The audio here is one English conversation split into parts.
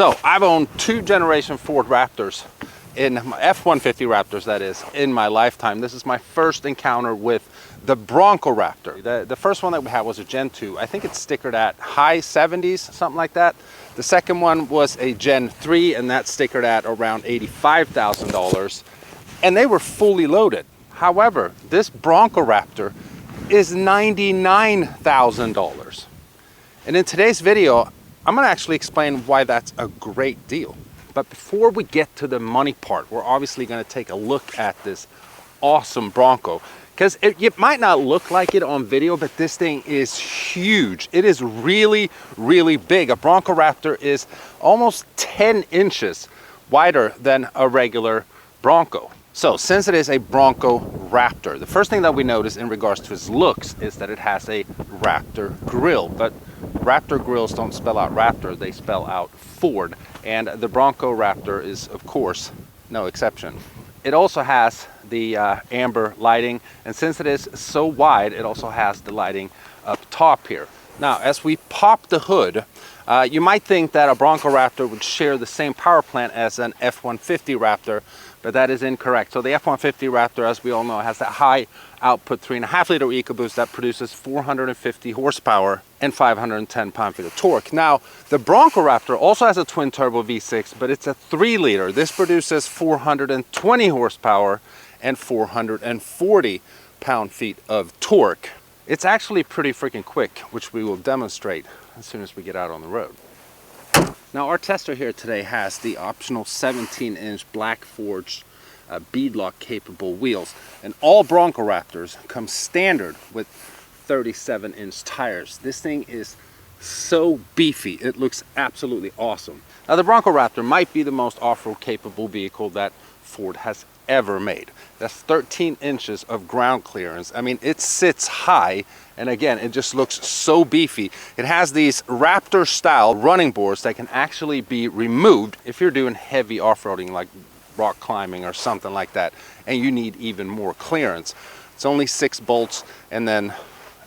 So I've owned 2 generation Ford Raptors, in F-150 Raptors that is, in my lifetime. This is my first encounter with the Bronco Raptor. The first one that we had was a Gen 2. I think it's stickered at high 70s, something like that. The second one was a Gen 3, and that's stickered at around $85,000. And they were fully loaded. However, this Bronco Raptor is $99,000. And in today's video, I'm gonna actually explain why that's a great deal. But before we get to the money part, we're obviously gonna take a look at this awesome Bronco. Because it might not look like it on video, but this thing is huge. It is really, really big. A Bronco Raptor is almost 10 inches wider than a regular Bronco. So since it is a Bronco Raptor, the first thing that we notice in regards to its looks is that it has a Raptor grille. But Raptor grills don't spell out Raptor, they spell out Ford. And the Bronco Raptor is, of course, no exception. It also has the amber lighting, and since it is so wide, it also has the lighting up top here. Now, as we pop the hood, you might think that a Bronco Raptor would share the same power plant as an F-150 Raptor, but that is incorrect. So the F-150 Raptor, as we all know, has that high output 3.5 liter EcoBoost that produces 450 horsepower and 510 pound-feet of torque. Now, the Bronco Raptor also has a twin turbo V6, but it's a 3 liter. This produces 420 horsepower and 440 pound-feet of torque. It's actually pretty freaking quick, which we will demonstrate as soon as we get out on the road. Now, our tester here today has the optional 17-inch black forged beadlock capable wheels, and all Bronco Raptors come standard with 37-inch tires. This thing is so beefy, it looks absolutely awesome. Now, the Bronco Raptor might be the most off-road capable vehicle that Ford has ever made. That's 13 inches of ground clearance. I mean, it sits high, and again, it just looks so beefy. It has these Raptor style running boards that can actually be removed if you're doing heavy off-roading like rock climbing or something like that, and you need even more clearance. It's only 6 bolts and then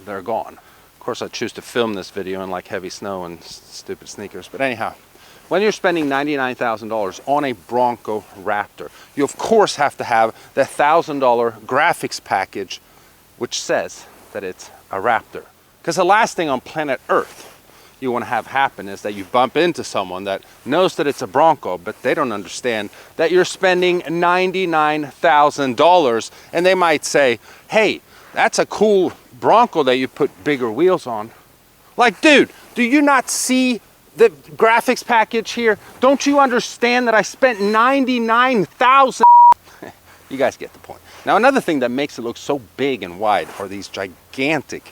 they're gone. Of course, I choose to film this video in like heavy snow and stupid sneakers, but anyhow, when you're spending $99,000 on a Bronco Raptor, you of course have to have the $1,000 graphics package, which says that it's a Raptor. Because the last thing on planet Earth you want to have happen is that you bump into someone that knows that it's a Bronco, but they don't understand that you're spending $99,000, and they might say, hey, that's a cool Bronco that you put bigger wheels on. Like, dude, do you not see the graphics package here? Don't you understand that I spent $99,000? You guys get the point. Now, another thing that makes it look so big and wide are these gigantic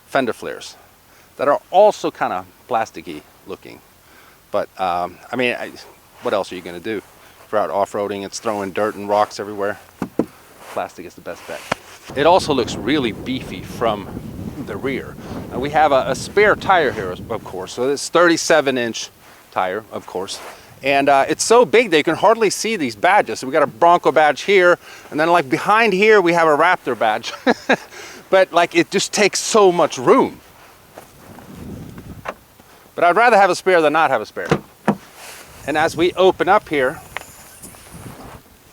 fender flares that are also kind of plasticky looking. But I mean, what else are you going to do? If you're out off-roading, it's throwing dirt and rocks everywhere. Plastic is the best bet. It also looks really beefy from the rear. Now, we have a spare tire here, of course. So this 37-inch tire, of course. And it's so big that you can hardly see these badges. So we got a Bronco badge here, and then like behind here we have a Raptor badge. But like, it just takes so much room. But I'd rather have a spare than not have a spare. And as we open up here,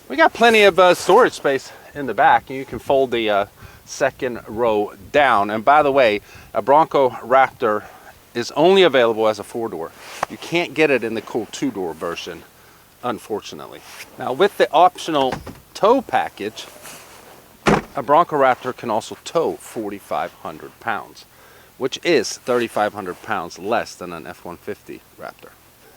we got plenty of storage space in the back. You can fold the second row down. And by the way, a Bronco Raptor is only available as a 4-door. You can't get it in the cool 2-door version, unfortunately. Now, with the optional tow package, a Bronco Raptor can also tow 4,500 pounds, which is 3,500 pounds less than an F-150 Raptor.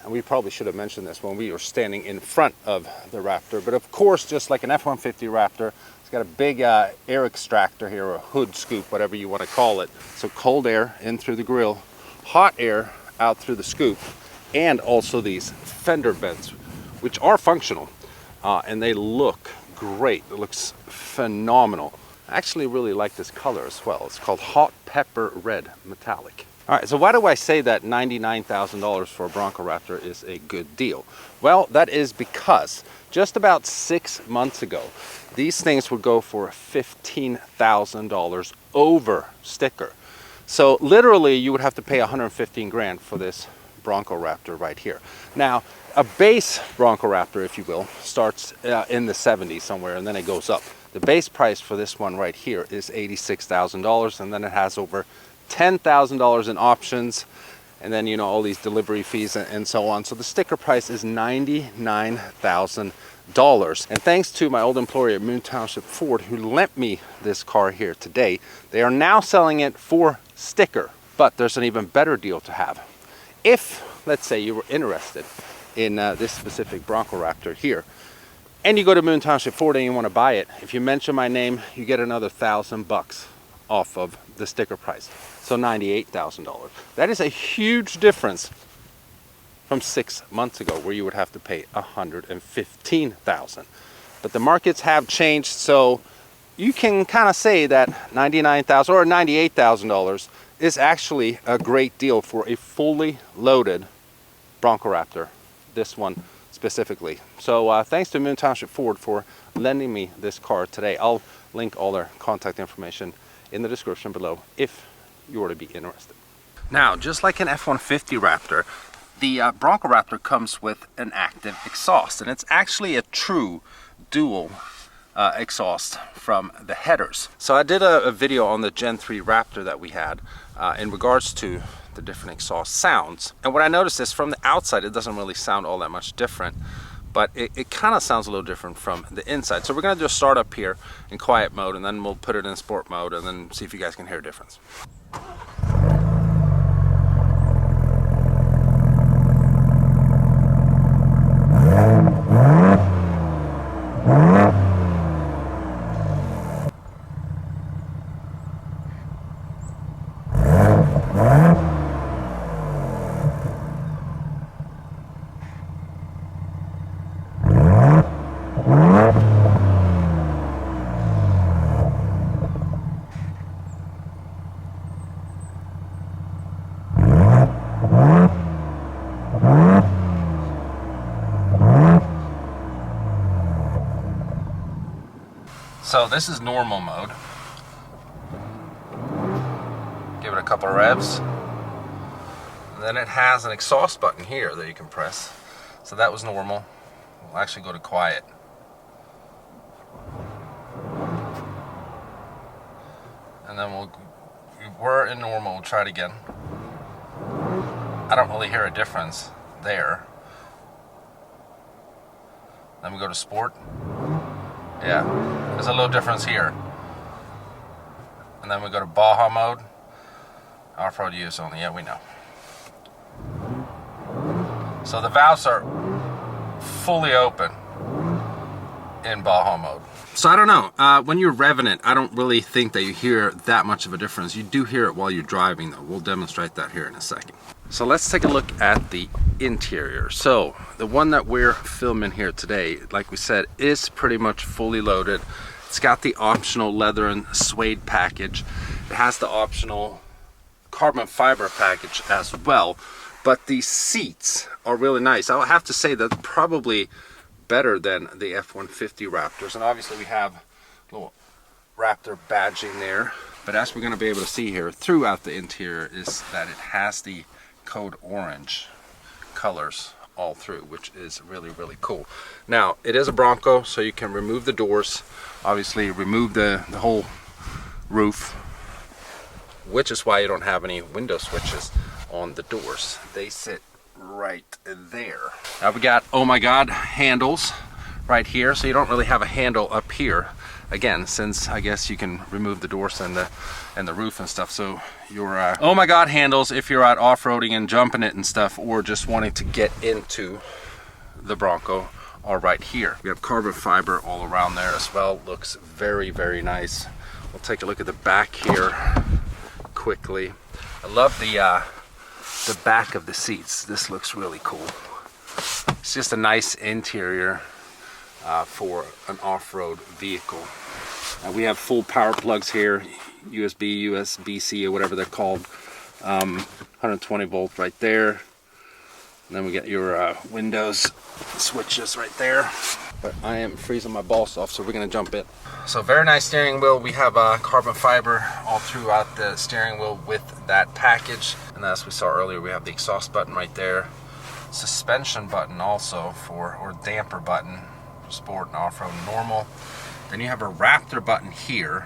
And we probably should have mentioned this when we were standing in front of the Raptor, but of course, just like an F-150 Raptor, it's got a big air extractor here, or a hood scoop, whatever you want to call it. So cold air in through the grill, hot air out through the scoop, and also these fender vents, which are functional, and they look great. It looks phenomenal. I actually really like this color as well. It's called Hot Pepper Red Metallic. All right, so why do I say that $99,000 for a Bronco Raptor is a good deal? Well, that is because just about 6 months ago, these things would go for $15,000 over sticker. So literally, you would have to pay 115 grand for this Bronco Raptor right here. Now, a base Bronco Raptor, if you will, starts in the 70s somewhere, and then it goes up. The base price for this one right here is $86,000, and then it has over $10,000 in options, and then, you know, all these delivery fees and so on. So the sticker price is $99,000. And thanks to my old employer at Moon Township Ford, who lent me this car here today, they are now selling it for sticker. But there's an even better deal to have. If, let's say, you were interested in this specific Bronco Raptor here, and you go to Moon Township Ford and you want to buy it, if you mention my name, you get another $1,000 off of the sticker price. So $98,000. That is a huge difference from 6 months ago, where you would have to pay $115,000. But the markets have changed, so you can kind of say that $99,000 or $98,000 is actually a great deal for a fully loaded Bronco Raptor, this one specifically. So thanks to Moon Township Ford for lending me this car today. I'll link all their contact information in the description below if you were to be interested. Now, just like an F-150 Raptor, the Bronco Raptor comes with an active exhaust, and it's actually a true dual exhaust from the headers. So I did a video on the Gen 3 Raptor that we had in regards to the different exhaust sounds, and what I noticed is from the outside it doesn't really sound all that much different, but it kind of sounds a little different from the inside. So we're going to do a start up here in quiet mode, and then we'll put it in sport mode and then see if you guys can hear a difference. So this is normal mode. Give it a couple of revs. And then it has an exhaust button here that you can press. So that was normal. We'll actually go to quiet. And then we're in normal, we'll try it again. I don't really hear a difference there. Then we go to sport. Yeah, there's a little difference here. And then we go to Baja mode. Off-road use only, yeah, we know. So the valves are fully open in Baja mode. So I don't know, when you're revving it, I don't really think that you hear that much of a difference. You do hear it while you're driving though. We'll demonstrate that here in a second. So let's take a look at the interior. So the one that we're filming here today, like we said, is pretty much fully loaded. It's got the optional leather and suede package. It has the optional carbon fiber package as well. But the seats are really nice. I'll have to say that's probably better than the F-150 Raptors. And obviously we have a little Raptor badging there. But as we're going to be able to see here throughout the interior is that it has the code orange colors all through, which is really, really cool. Now, it is a Bronco, so you can remove the doors, obviously remove the whole roof, which is why you don't have any window switches on the doors. They sit right there. Now we got, oh my god, handles right here, so you don't really have a handle up here. Again, since I guess you can remove the doors and the roof and stuff, so your oh my god handles if you're out off-roading and jumping it and stuff, or just wanting to get into the Bronco, are right here. We have carbon fiber all around there as well. Looks very, very nice. We'll take a look at the back here quickly. I love the back of the seats. This looks really cool. It's just a nice interior for an off-road vehicle. We have full power plugs here, USB, USB-C, or whatever they're called. 120 volt right there. And then we get your windows switches right there. But I am freezing my balls off, so we're gonna jump in. So very nice steering wheel. We have carbon fiber all throughout the steering wheel with that package. And as we saw earlier, we have the exhaust button right there. Suspension button also or damper button for sport and off-road and normal. Then you have a Raptor button here,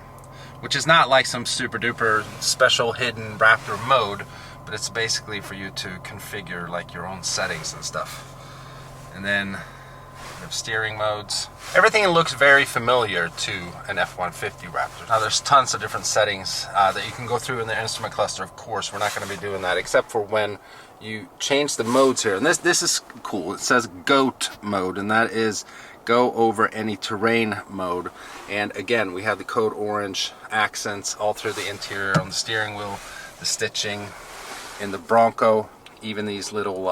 which is not like some super duper special hidden Raptor mode, but it's basically for you to configure like your own settings and stuff. And then we have steering modes. Everything looks very familiar to an F150 Raptor. Now there's tons of different settings that you can go through in the instrument cluster. Of course, we're not going to be doing that except for when you change the modes here. And this is cool. It says GOAT mode, and that is go over any terrain mode. And again, we have the code orange accents all through the interior on the steering wheel, the stitching in the Bronco, even these little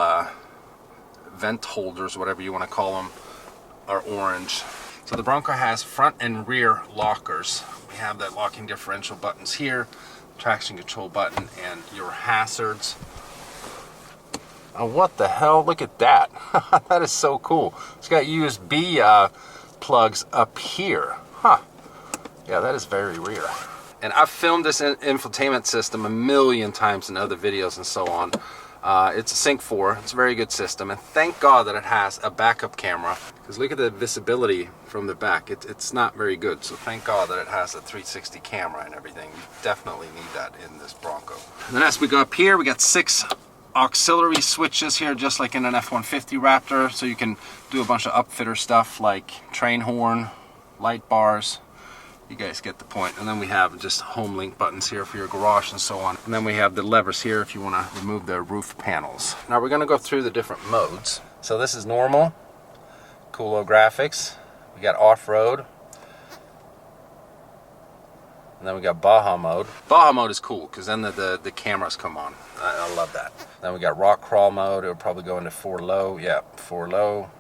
vent holders, whatever you want to call them, are orange. So the Bronco has front and rear lockers. We have that locking differential buttons here, traction control button, and your hazards. Oh, what the hell? Look at that. That is so cool. It's got USB plugs up here. Huh. Yeah, that is very rare. And I've filmed this infotainment system a million times in other videos and so on. It's a Sync 4. It's a very good system. And thank God that it has a backup camera. Because look at the visibility from the back. It's not very good. So thank God that it has a 360 camera and everything. You definitely need that in this Bronco. And then as we go up here, we got 6 auxiliary switches here, just like in an F150 Raptor, so you can do a bunch of upfitter stuff like train horn, light bars. You guys get the point. And then we have just home link buttons here for your garage and so on. And then we have the levers here if you want to remove the roof panels. Now we're going to go through the different modes. So this is normal, cool graphics. We got off-road. And then we got Baja mode. Baja mode is cool because then the cameras come on. I love that. Then we got rock crawl mode. It'll probably go into 4 low. Yeah, 4 low.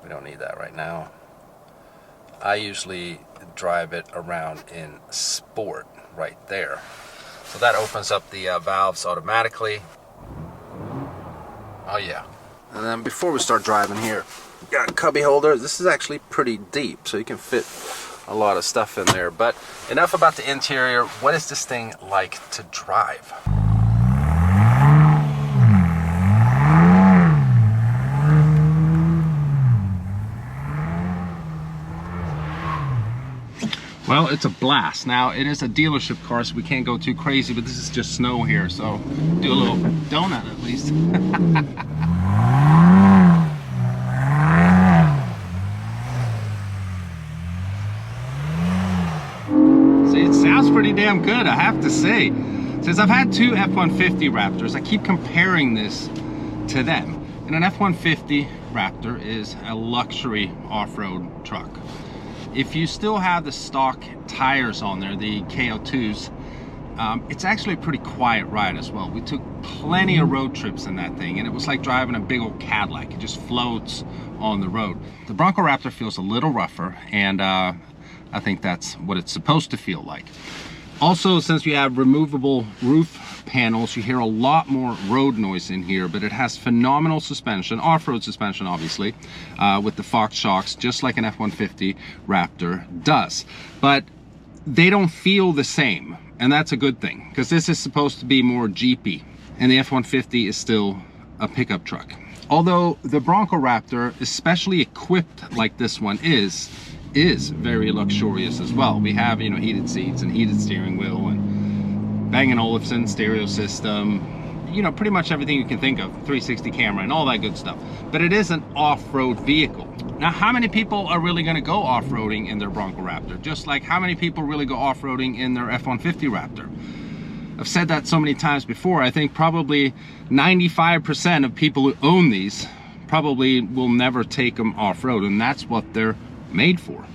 We don't need that right now. I usually drive it around in sport right there. So that opens up the valves automatically. Oh yeah. And then before we start driving here, we got a cubby holder. This is actually pretty deep, so you can fit a lot of stuff in there. But enough about the interior. What is this thing like to drive? Well, it's a blast. Now, it is a dealership car, so we can't go too crazy, but this is just snow here, so do a little donut at least. See, it sounds pretty damn good, I have to say. Since I've had 2 F150 Raptors, I keep comparing this to them. And an F150 Raptor is a luxury off-road truck. If you still have the stock tires on there, the KO2s, it's actually a pretty quiet ride as well. We took plenty of road trips in that thing, and it was like driving a big old Cadillac. It just floats on the road. The Bronco Raptor feels a little rougher, and I think that's what it's supposed to feel like. Also, since you have removable roof panels, you hear a lot more road noise in here, but it has phenomenal suspension, off-road suspension obviously, with the Fox shocks, just like an F150 Raptor does. But they don't feel the same, and that's a good thing, because this is supposed to be more Jeepy, and the F150 is still a pickup truck. Although the Bronco Raptor, especially equipped like this one is very luxurious as well. We have, you know, heated seats and heated steering wheel and Bang & Olufsen stereo system, you know, pretty much everything you can think of, 360 camera and all that good stuff. But it is an off-road vehicle. Now, how many people are really going to go off-roading in their Bronco Raptor? Just like how many people really go off-roading in their F-150 Raptor? I've said that so many times before. I think probably 95% of people who own these probably will never take them off-road, and that's what they're made for,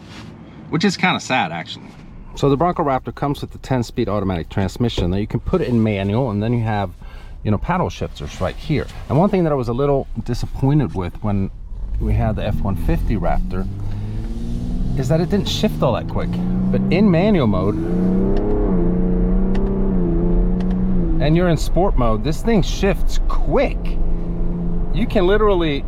which is kind of sad actually. So the Bronco Raptor comes with the 10-speed automatic transmission. Now you can put it in manual, and then you have, you know, paddle shifters right here. And one thing that I was a little disappointed with when we had the F-150 Raptor is that it didn't shift all that quick. But in manual mode, and you're in sport mode, this thing shifts quick. you can literally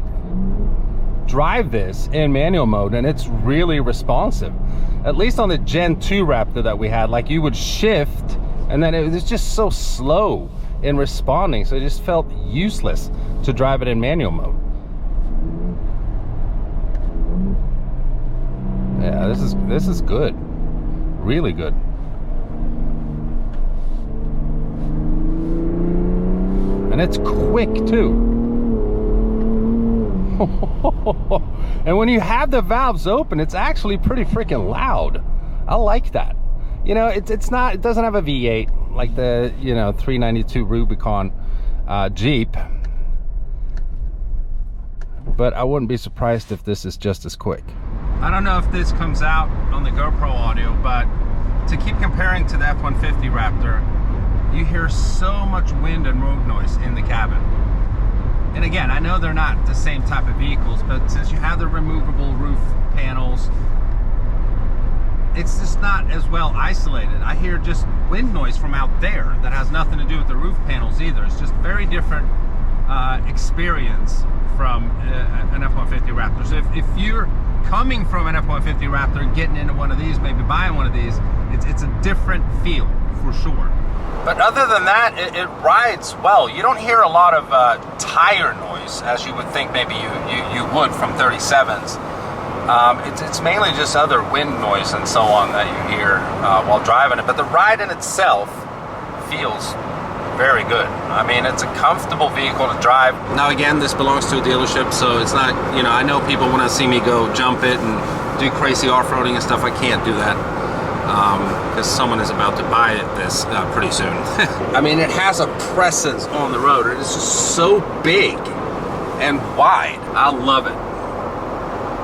drive this in manual mode and it's really responsive. At least on the Gen 2 Raptor that we had, like you would shift and then it was just so slow in responding, so it just felt useless to drive it in manual mode. Yeah, this is good, really good. And it's quick too. And when you have the valves open, it's actually pretty freaking loud. I like that. You know, it doesn't have a V8 like the, you know, 392 Rubicon Jeep, but I wouldn't be surprised if this is just as quick. I don't know if this comes out on the GoPro audio, but to keep comparing to the F150 Raptor, you hear so much wind and road noise in the cabin. And again, I know they're not the same type of vehicles, but since you have the removable roof panels, it's just not as well isolated. I hear just wind noise from out there that has nothing to do with the roof panels either. It's just very different experience from an F-150 Raptor. So if you're coming from an F-150 Raptor and getting into one of these, maybe buying one of these, it's a different feel for sure. But other than that, it rides well. You don't hear a lot of tire noise as you would think maybe you would from 37s. It's mainly just other wind noise and so on that you hear while driving it. But the ride in itself feels very good. I mean, it's a comfortable vehicle to drive. Now again, this belongs to a dealership, so it's not, you know, I know people want to see me go jump it and do crazy off-roading and stuff. I can't do that because someone is about to buy this pretty soon. I mean, it has a presence on the road. It is just so big and wide. I love it.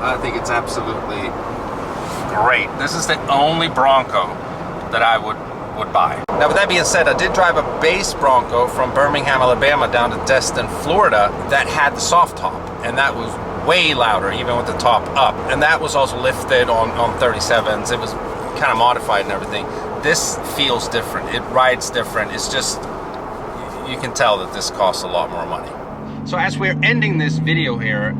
I think it's absolutely great. This is the only Bronco that I would buy. Now with that being said, I did drive a base Bronco from Birmingham, Alabama down to Destin, Florida that had the soft top, and that was way louder even with the top up, and that was also lifted on 37s. It was kind of modified and everything. This feels different. It rides different. It's just, you can tell that this costs a lot more money. So as we're ending this video here,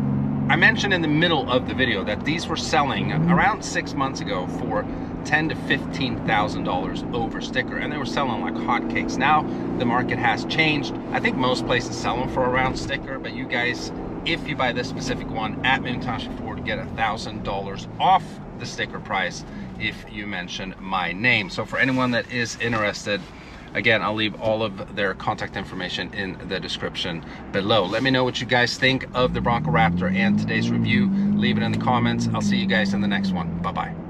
I mentioned in the middle of the video that these were selling around 6 months ago for $10,000 to $15,000 over sticker, and they were selling like hotcakes. Now the market has changed. I think most places sell them for around sticker, but you guys, if you buy this specific one at Moon Township Ford, get $1,000 off the sticker price if you mention my name. So for anyone that is interested, again, I'll leave all of their contact information in the description below. Let me know what you guys think of the Bronco Raptor and today's review. Leave it in the comments. I'll see you guys in the next one. Bye-bye.